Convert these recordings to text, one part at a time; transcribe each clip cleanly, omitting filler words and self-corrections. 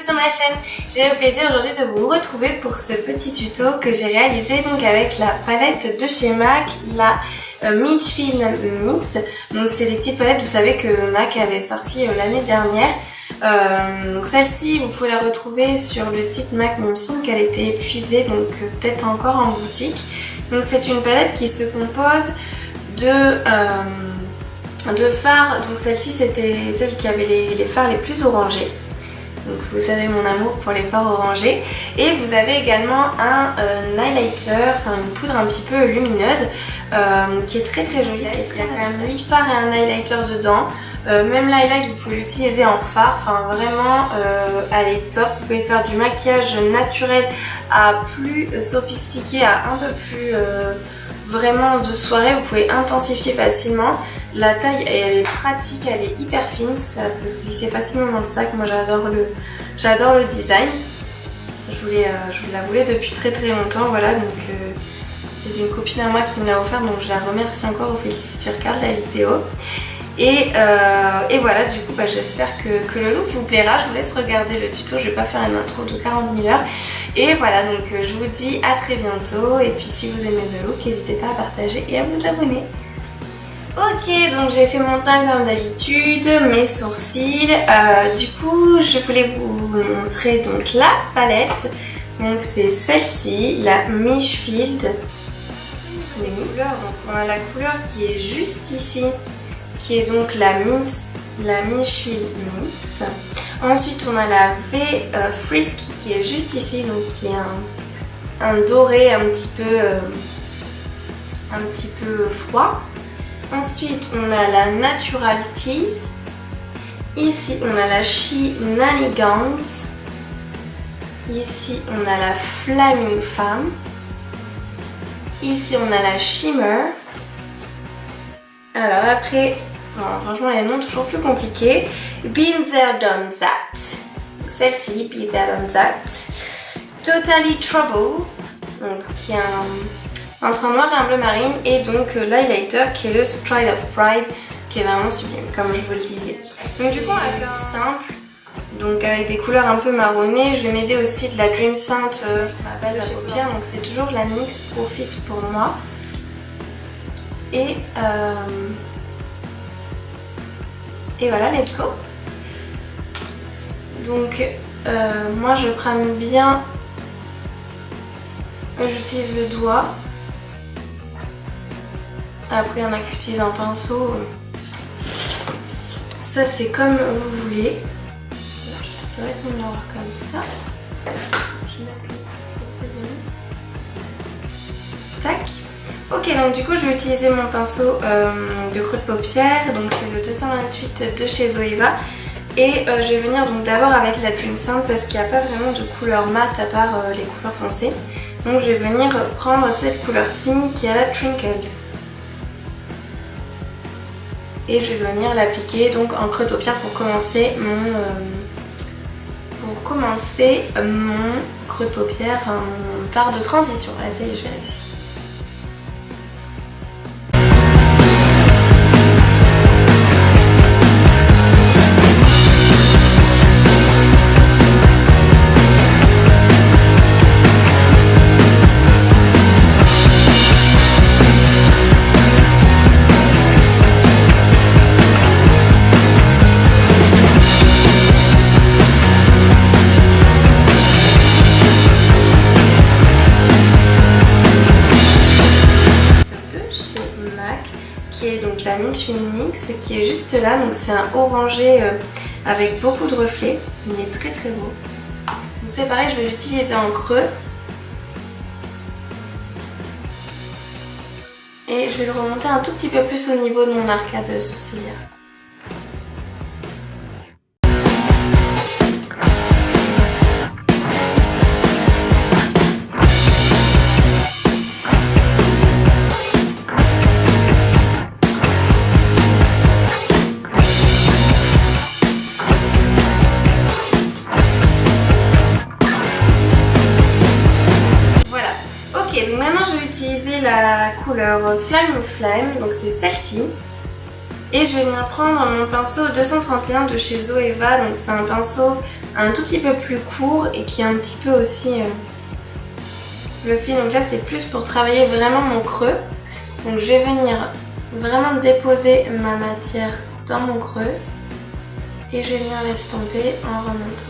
sur ma chaîne. J'ai le plaisir aujourd'hui de vous retrouver pour ce petit tuto que j'ai réalisé donc avec la palette de chez MAC, la Midgefield Mix. Donc c'est des petites palettes, vous savez que MAC avait sorti l'année dernière. Donc celle-ci vous pouvez la retrouver sur le site MAC, mais il me semble qu'elle était épuisée, donc peut-être encore en boutique. Donc c'est une palette qui se compose de fards. Donc celle-ci c'était celle qui avait les fards les plus orangés. Donc vous savez mon amour pour les fards orangés. Et vous avez également un highlighter, enfin une poudre un petit peu lumineuse qui est très jolie. Il y a quand même 8 fards et un highlighter dedans. Même l'highlight vous pouvez l'utiliser en fard, enfin vraiment elle est top. Vous pouvez faire du maquillage naturel à plus sophistiqué, à un peu plus vraiment de soirée. Vous pouvez intensifier facilement. La taille elle est pratique, elle est hyper fine, ça peut se glisser facilement dans le sac. Moi j'adore le design. Je la voulais depuis très longtemps, voilà. Donc c'est une copine à moi qui me l'a offert, donc je la remercie encore, Ophélie, si tu regardes la vidéo. Et voilà, du coup j'espère que le look vous plaira. Je vous laisse regarder le tuto, je vais pas faire une intro de 40 000 heures. Et voilà, donc je vous dis à très bientôt. Et puis si vous aimez le look, n'hésitez pas à partager et à vous abonner. Ok, donc j'ai fait mon teint comme d'habitude, mes sourcils. Du coup, je voulais vous montrer donc la palette. Donc c'est celle-ci, la Midgefield. Des couleurs, donc on a la couleur qui est juste ici, qui est donc la Midgefield Mix. Ensuite on a la V Frisky qui est juste ici, donc qui est un doré un petit peu froid. Ensuite on a la Natural Tease. Ici on a la Shenanigans. Ici on a la Flaming Femme. Ici on a la Shimmer. Alors après, franchement les noms toujours plus compliqués. Been There Done That. Celle-ci, Been There Done That. Totally Trouble, donc qui est entre un noir et un bleu marine. Et donc l'highlighter qui est le Stride of Pride, qui est vraiment sublime comme je vous le disais. Donc du coup on va faire simple, donc avec des couleurs un peu marronnées. Je vais m'aider aussi de la Dream Scent à base à paupières, donc c'est toujours la NYX Profit pour moi. Et voilà, let's go. Donc moi je prends bien, j'utilise le doigt. Après il y en a qui utilisent un pinceau. Ça c'est comme vous voulez. Je vais mettre mon miroir comme ça. Je vais mettre comme ça. Tac. Ok, donc du coup je vais utiliser mon pinceau de creux de paupières, donc c'est le 228 de chez Zoeva. Et je vais venir donc d'abord avec la Dream Scent parce qu'il n'y a pas vraiment de couleur mat à part les couleurs foncées. Donc je vais venir prendre cette couleur-ci qui est la Twinkle. Et je vais venir l'appliquer donc en creux de paupières pour commencer mon creux de paupières, enfin mon fard de transition. Allez, ça y est, je vais réussir. Qui est donc la Midgefield Mix, qui est juste là, donc c'est un orangé avec beaucoup de reflets, il est très beau. Donc c'est pareil, je vais l'utiliser en creux et je vais le remonter un tout petit peu plus au niveau de mon arcade sourcilière. Donc maintenant je vais utiliser la couleur Flaming Flame, donc c'est celle-ci. Et je vais venir prendre mon pinceau 231 de chez Zoeva, donc c'est un pinceau un tout petit peu plus court et qui est un petit peu aussi fluffy. Donc là c'est plus pour travailler vraiment mon creux. Donc je vais venir vraiment déposer ma matière dans mon creux et je vais venir l'estomper en remontant.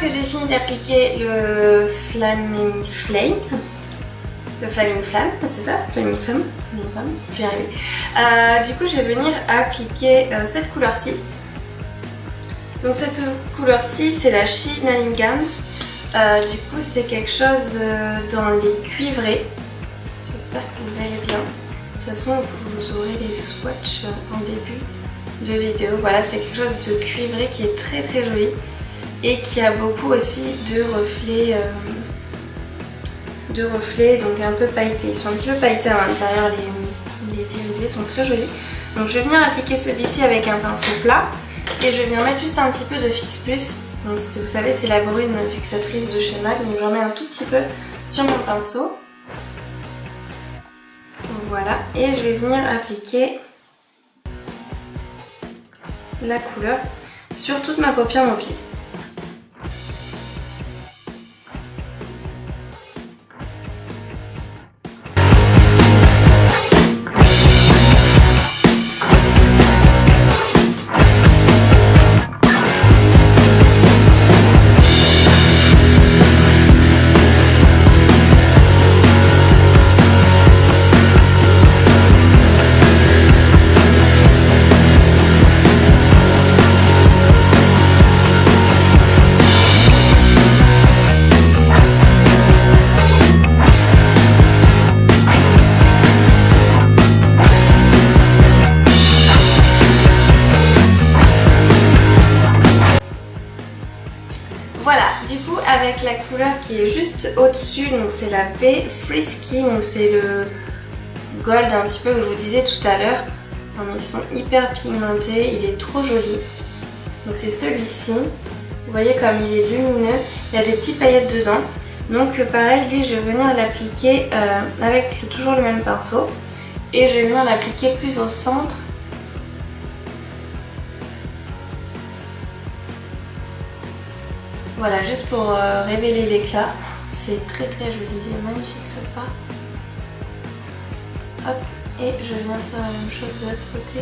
J'ai fini d'appliquer le Flaming Flame, c'est ça, Flaming Flame, je vais y arriver. Du coup je vais venir appliquer cette couleur-ci. Donc cette couleur-ci c'est la She Nalingans. Du coup c'est quelque chose dans les cuivrés. J'espère que vous verrez bien. De toute façon vous aurez les swatchs en début de vidéo. Voilà, c'est quelque chose de cuivré qui est très très joli. Et qui a beaucoup aussi de reflets donc un peu pailletés. Ils sont un petit peu pailletés à l'intérieur, les irisés sont très jolis. Donc je vais venir appliquer celui-ci avec un pinceau plat et je vais venir mettre juste un petit peu de Fix Plus. Donc vous savez c'est la brune fixatrice de chez MAC, donc j'en mets un tout petit peu sur mon pinceau. Voilà, et je vais venir appliquer la couleur sur toute ma paupière mobile. Voilà, du coup avec la couleur qui est juste au-dessus, donc c'est la V Frisky, donc c'est le gold un petit peu que je vous disais tout à l'heure. Ils sont hyper pigmentés, il est trop joli. Donc c'est celui-ci, vous voyez comme il est lumineux, il y a des petites paillettes dedans. Donc pareil, lui je vais venir l'appliquer avec toujours le même pinceau et je vais venir l'appliquer plus au centre. Voilà, juste pour révéler l'éclat. C'est très très joli, il est magnifique ce pas. Hop, et je viens faire la même chose de l'autre côté.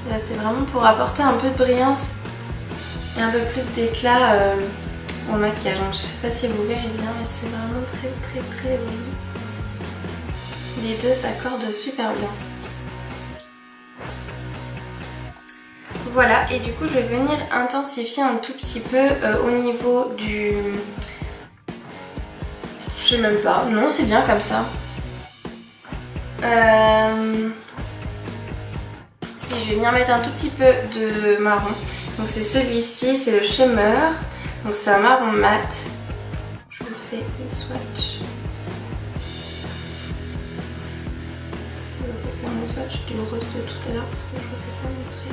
Là c'est vraiment pour apporter un peu de brillance et un peu plus d'éclat au maquillage. Donc, je sais pas si vous verrez bien mais c'est vraiment très très très joli. Les deux s'accordent super bien. Voilà, et du coup je vais venir intensifier un tout petit peu au niveau du... Je sais même pas, non c'est bien comme ça. Si je vais venir mettre un tout petit peu de marron. Donc c'est celui-ci, c'est le Shimmer. Donc c'est un marron mat. Je vous fais une swatch. Je vous fais comme le swatch du rose de tout à l'heure parce que je vous ai pas montré.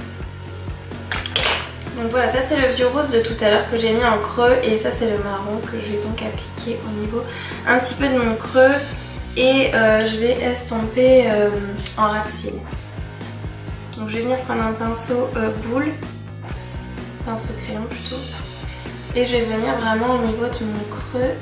Donc voilà, ça c'est le vieux rose de tout à l'heure que j'ai mis en creux et ça c'est le marron que je vais donc appliquer au niveau un petit peu de mon creux et je vais estomper en ras de cils. Donc je vais venir prendre un pinceau boule, pinceau crayon plutôt, et je vais venir vraiment au niveau de mon creux.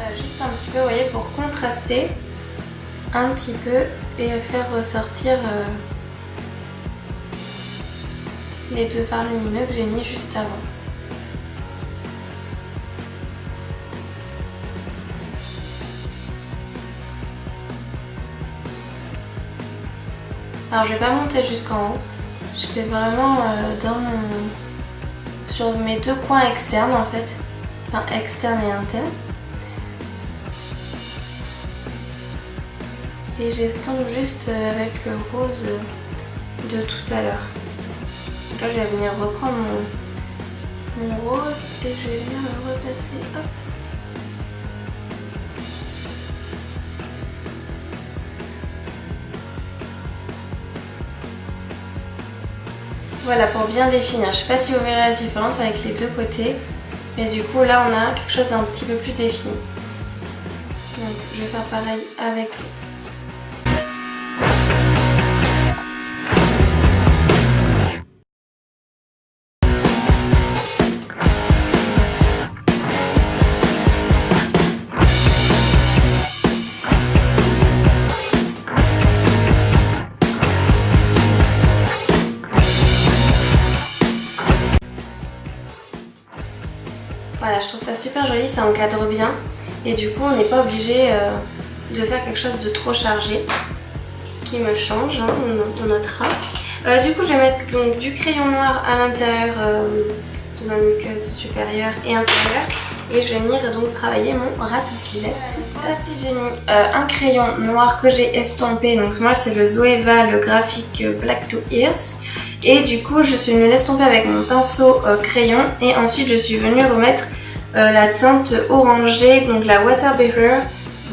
Voilà, juste un petit peu, vous voyez, pour contraster un petit peu et faire ressortir les deux fards lumineux que j'ai mis juste avant. Alors je vais pas monter jusqu'en haut, je fais vraiment sur mes deux coins externes en fait, enfin externe et interne. Et j'estompe juste avec le rose de tout à l'heure. Donc là je vais venir reprendre mon rose et je vais venir le repasser, hop. Voilà, pour bien définir. Je sais pas si vous verrez la différence avec les deux côtés, mais du coup là on a quelque chose d'un petit peu plus défini. Donc je vais faire pareil avec. Voilà, je trouve ça super joli, ça encadre bien. Et du coup, on n'est pas obligé de faire quelque chose de trop chargé. Ce qui me change, hein, on notera. Du coup, je vais mettre donc du crayon noir à l'intérieur de ma muqueuse supérieure et inférieure. Et je vais venir donc travailler mon ratou-cils. J'ai mis un crayon noir que j'ai estompé. Donc moi, c'est le Zoeva, le graphique Black to Ears. Et du coup, je suis venue l'estomper avec mon pinceau crayon. Et ensuite, je suis venue remettre la teinte orangée, donc la Water Bearer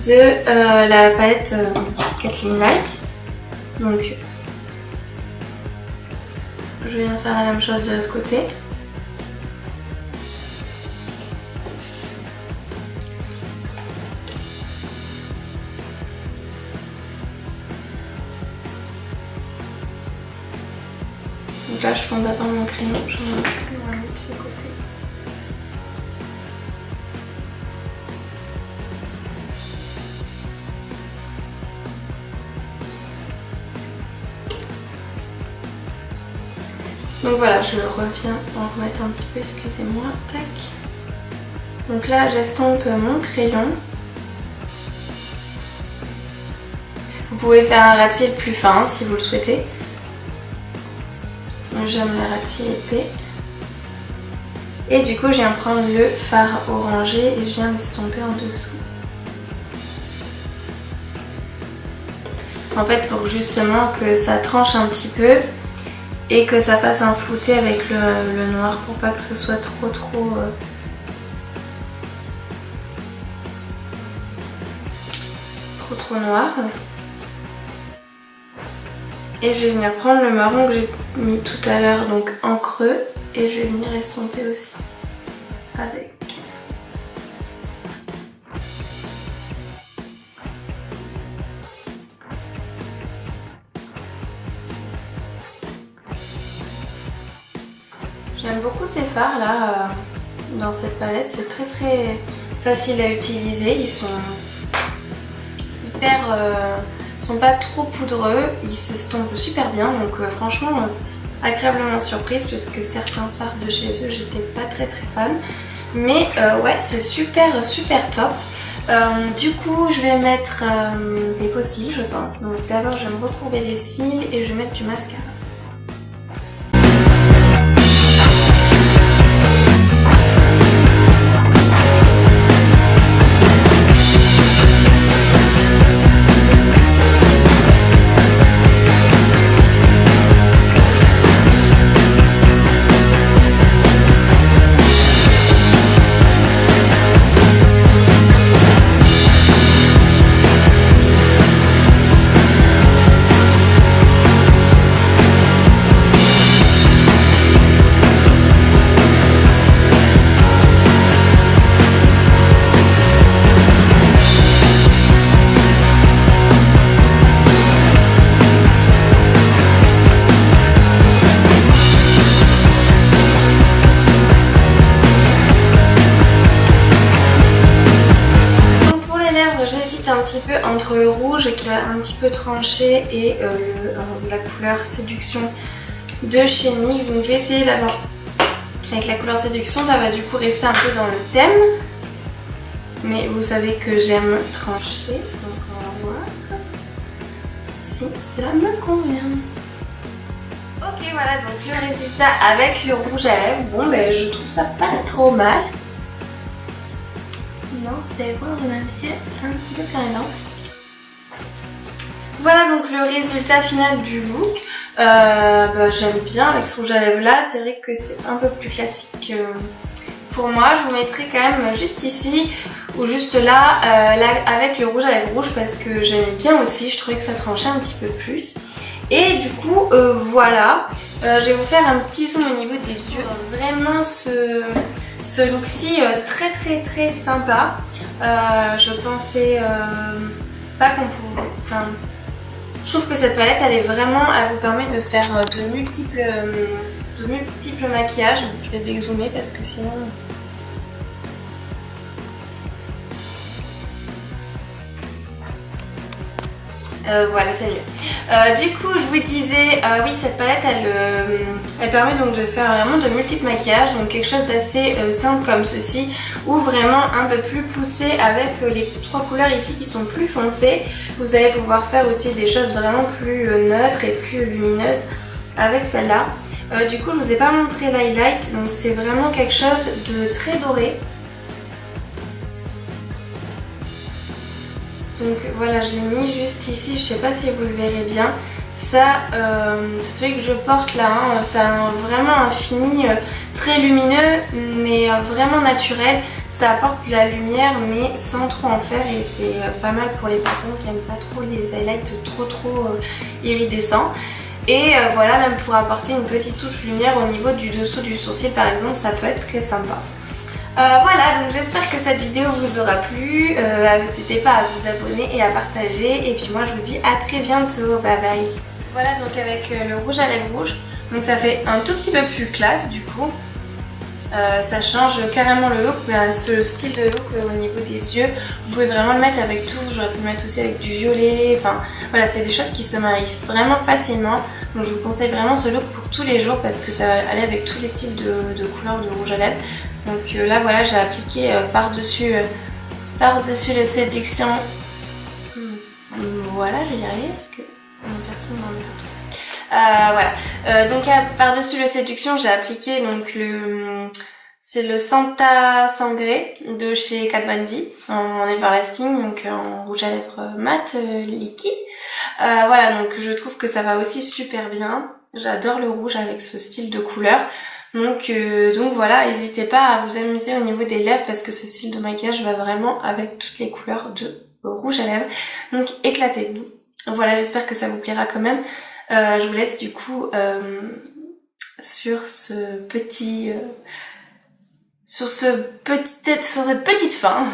de la palette Kathleen Light. Donc, je viens faire la même chose de l'autre côté. Donc là, je fonde d'abord mon crayon, je vais un petit peu moins de ce côté. Donc voilà, je reviens en remettre un petit peu, excusez-moi, tac. Donc là, j'estompe mon crayon. Vous pouvez faire un ras-de-cils plus fin si vous le souhaitez. J'aime les ras-de-cils épais. Et du coup, je viens prendre le fard orangé et je viens l'estomper en dessous. En fait, pour justement que ça tranche un petit peu et que ça fasse un flouté avec le noir pour pas que ce soit trop noir. Et je vais venir prendre le marron que j'ai mis tout à l'heure, donc en creux, et je vais venir estomper aussi avec. J'aime beaucoup ces fards là dans cette palette, c'est très facile à utiliser, ils sont sont pas trop poudreux, ils s'estompent super bien, donc franchement agréablement surprise parce que certains fards de chez eux j'étais pas très fan, mais ouais, c'est super top. Du coup je vais mettre des beaux cils, je pense. Donc d'abord je vais me recourber les cils et je vais mettre du mascara. petit peu entre le rouge qui va un petit peu trancher et la couleur séduction de chez NYX. Donc je vais essayer d'abord avec la couleur séduction, ça va du coup rester un peu dans le thème. Mais vous savez que j'aime trancher, donc on va voir si cela me convient. Ok, voilà donc le résultat avec le rouge à lèvres. Bon ben je trouve ça pas trop mal. Non, vous allez voir, on a fait un petit peu plein élan. Voilà donc le résultat final du look. J'aime bien avec ce rouge à lèvres là, c'est vrai que c'est un peu plus classique pour moi. Je vous mettrai quand même juste ici ou juste là, avec le rouge à lèvres rouge parce que j'aimais bien aussi, je trouvais que ça tranchait un petit peu plus. Et du coup voilà, je vais vous faire un petit zoom au niveau des yeux. Vraiment ce look-ci très sympa. Je pensais pas qu'on pouvait... Enfin, je trouve que cette palette, elle est vraiment... Elle vous permet de faire de multiples maquillages. Je vais dézoomer parce que sinon... Voilà, c'est mieux. Du coup, je vous disais, oui, cette palette, elle permet donc de faire vraiment de multiples maquillages, donc quelque chose d'assez simple comme ceci, ou vraiment un peu plus poussé avec les trois couleurs ici qui sont plus foncées. Vous allez pouvoir faire aussi des choses vraiment plus neutres et plus lumineuses avec celle-là. Du coup, je vous ai pas montré l'highlight, donc c'est vraiment quelque chose de très doré. Donc voilà, je l'ai mis juste ici, je sais pas si vous le verrez bien. Ça, c'est celui que je porte là, hein. Ça a vraiment un fini très lumineux, mais vraiment naturel. Ça apporte de la lumière, mais sans trop en faire, et c'est pas mal pour les personnes qui aiment pas trop les highlights trop iridescents. Et voilà, même pour apporter une petite touche lumière au niveau du dessous du sourcil par exemple, ça peut être très sympa. Voilà, donc j'espère que cette vidéo vous aura plu. N'hésitez pas à vous abonner et à partager. Et puis moi je vous dis à très bientôt, bye bye. Voilà donc avec le rouge à lèvres rouge, donc ça fait un tout petit peu plus classe du coup. Ça change carrément le look, mais ce style de look au niveau des yeux, vous pouvez vraiment le mettre avec tout. J'aurais pu le mettre aussi avec du violet, enfin voilà, c'est des choses qui se marient vraiment facilement. Donc je vous conseille vraiment ce look pour tous les jours parce que ça va aller avec tous les styles de couleurs de rouge à lèvres. Donc là voilà, j'ai appliqué par-dessus le séduction. Voilà, je vais y arriver parce que personne n'en est pas trop. Voilà, donc par-dessus le séduction, j'ai appliqué donc c'est le Santa Sangré de chez Kat Von D en everlasting, donc en rouge à lèvres mat liquide. Voilà, donc je trouve que ça va aussi super bien. J'adore le rouge avec ce style de couleur. Donc voilà, n'hésitez pas à vous amuser au niveau des lèvres parce que ce style de maquillage va vraiment avec toutes les couleurs de rouge à lèvres. Donc éclatez-vous. Voilà, j'espère que ça vous plaira quand même. Je vous laisse du coup sur cette petite fin.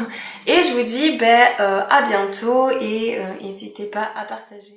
Et je vous dis à bientôt et n'hésitez pas à partager.